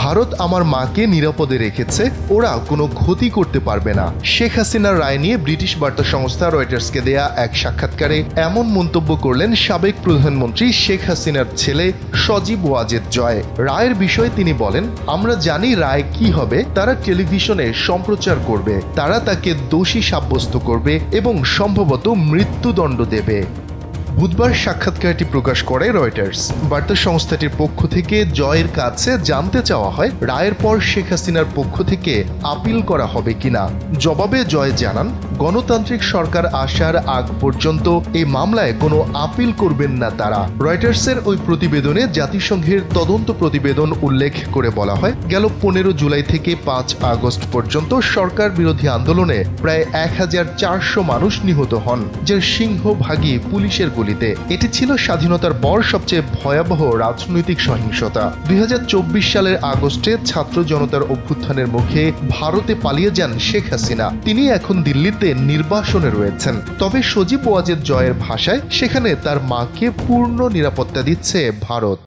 ভারত আমার মাকে নিরাপদে রেখেছে, ওরা কোনো ক্ষতি করতে পারবে না। শেখ হাসিনার রায় নিয়ে ব্রিটিশ বার্তা সংস্থা রয়টার্সকে দেয়া এক সাক্ষাৎকারে এমন মন্তব্য করলেন সাবেক প্রধানমন্ত্রী শেখ হাসিনার ছেলে সজীব ওয়াজেদ জয়। রায়ের বিষয়ে তিনি বলেন, আমরা জানি রায় কি হবে, তারা টেলিভিশনে সম্প্রচার করবে, তারা তাকে দোষী সাব্যস্ত করবে এবং সম্ভবত মৃত্যুদণ্ড দেবে। বুধবার সাক্ষাৎকারটি প্রকাশ করে রয়টার্স। বার্তা সংস্থাটির পক্ষ থেকে জয়ের কাছে জানতে চাওয়া হয় রায়ের পর শেখ হাসিনার পক্ষ থেকে আপিল করা হবে কিনা। জবাবে জয় জানান, গণতান্ত্রিক সরকার আসার আগ পর্যন্ত এই মামলায় কোনো আপিল করবেন না তারা। রয়টার্সের ওই প্রতিবেদনে জাতিসংঘের তদন্ত প্রতিবেদন উল্লেখ করে বলা হয়, গেল 15 জুলাই থেকে 5 আগস্ট পর্যন্ত সরকার বিরোধী আন্দোলনে প্রায় 1400 মানুষ নিহত হন, যার সিংহভাগই পুলিশের গুলিতে। এটি ছিল স্বাধীনতার পর সবচেয়ে ভয়াবহ রাজনৈতিক সহিংসতা। 2024 সালের আগস্টে ছাত্র জনতার অভ্যুত্থানের মুখে ভারতে পালিয়ে যান শেখ হাসিনা। তিনি এখন দিল্লিতে নির্বাসনে রয়েছেন। তবে সজীব ওয়াজেদ জয়ের ভাষায় সেখানে তার মাকে পূর্ণ নিরাপত্তা দিচ্ছে ভারত।